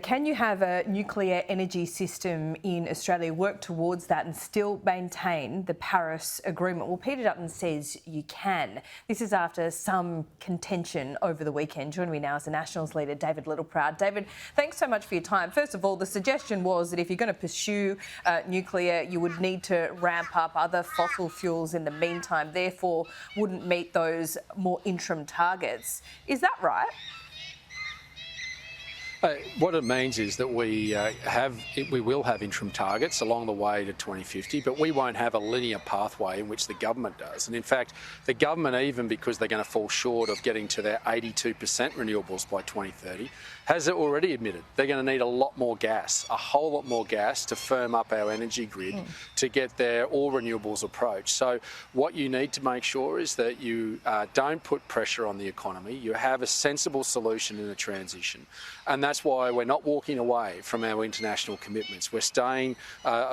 Can you have a nuclear energy system in Australia, work towards that and still maintain the Paris Agreement? Well, Peter Dutton says you can. This is after some contention over the weekend. Joining me now is the Nationals leader, David Littleproud. David, thanks so much for your time. First of all, the suggestion was that if you're going to pursue nuclear, you would need to ramp up other fossil fuels in the meantime, therefore wouldn't meet those more interim targets. Is that right? What it means is that we will have interim targets along the way to 2050, but we won't have a linear pathway in which the government does. And in fact, the government, even because they're going to fall short of getting to their 82% renewables by 2030, has already admitted they're going to need a lot more gas, a whole lot more gas to firm up our energy grid to get their all renewables approach. So what you need to make sure is that you don't put pressure on the economy. You have a sensible solution in the transition. And that's why we're not walking away from our international commitments. We're staying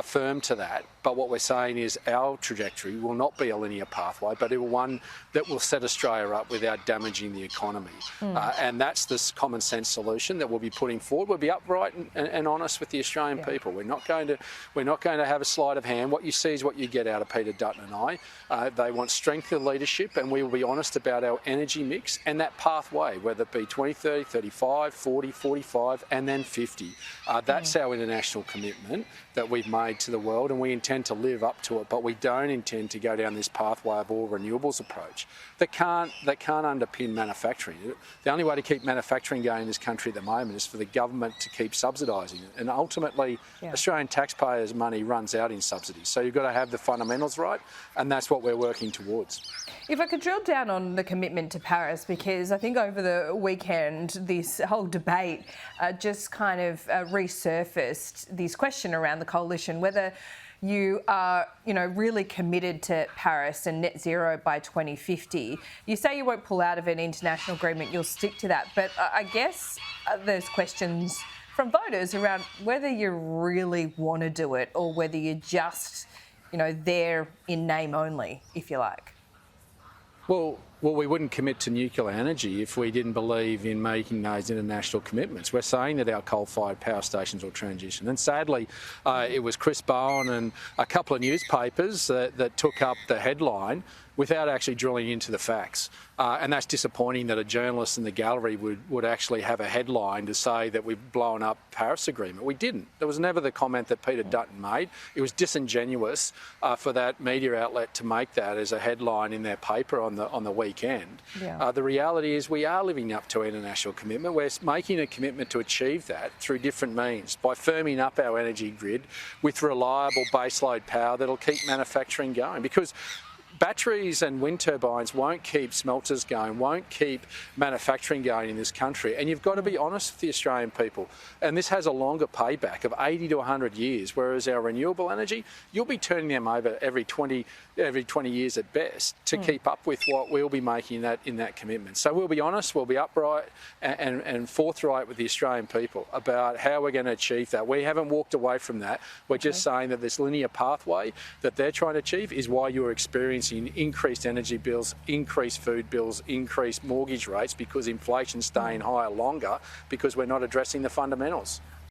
firm to that. But what we're saying is our trajectory will not be a linear pathway, but it will one that will set Australia up without damaging the economy. And that's this common sense solution that we'll be putting forward. We'll be upright and honest with the Australian people. We're not going to have a sleight of hand. What you see is what you get out of Peter Dutton and I. They want strength of leadership, and we will be honest about our energy mix and that pathway, whether it be 2030, 35, 40, 45 and then 50. That's our international commitment that we've made to the world, and we intend to live up to it, but we don't intend to go down this pathway of all renewables approach that can't underpin manufacturing. The only way to keep manufacturing going in this country at the moment is for the government to keep subsidising it, and ultimately Australian taxpayers' money runs out in subsidies. So you've got to have the fundamentals right, and that's what we're working towards. If I could drill down on the commitment to Paris, because I think over the weekend this whole debate just kind of resurfaced this question around the coalition, whether you are, really committed to Paris and net zero by 2050. You say you won't pull out of an international agreement, you'll stick to that. But I guess there's questions from voters around whether you really want to do it or whether you're just, there in name only, if you like. Well, we wouldn't commit to nuclear energy if we didn't believe in making those international commitments. We're saying that our coal-fired power stations will transition. And sadly, it was Chris Bowen and a couple of newspapers that took up the headline without actually drilling into the facts. And that's disappointing that a journalist in the gallery would actually have a headline to say that we've blown up Paris Agreement. We didn't. There was never the comment that Peter Dutton made. It was disingenuous for that media outlet to make that as a headline in their paper on the weekend. The reality is we are living up to international commitment. We're making a commitment to achieve that through different means, by firming up our energy grid with reliable baseload power that'll keep manufacturing going. Because batteries and wind turbines won't keep smelters going, won't keep manufacturing going in this country. And you've got to be honest with the Australian people. And this has a longer payback of 80 to 100 years, whereas our renewable energy, you'll be turning them over every 20 years at best to keep up with what we'll be making in that commitment. So we'll be honest, we'll be upright and forthright with the Australian people about how we're going to achieve that. We haven't walked away from that. We're just saying that this linear pathway that they're trying to achieve is why you're experiencing increased energy bills, increased food bills, increased mortgage rates, because inflation's staying higher longer because we're not addressing the fundamentals.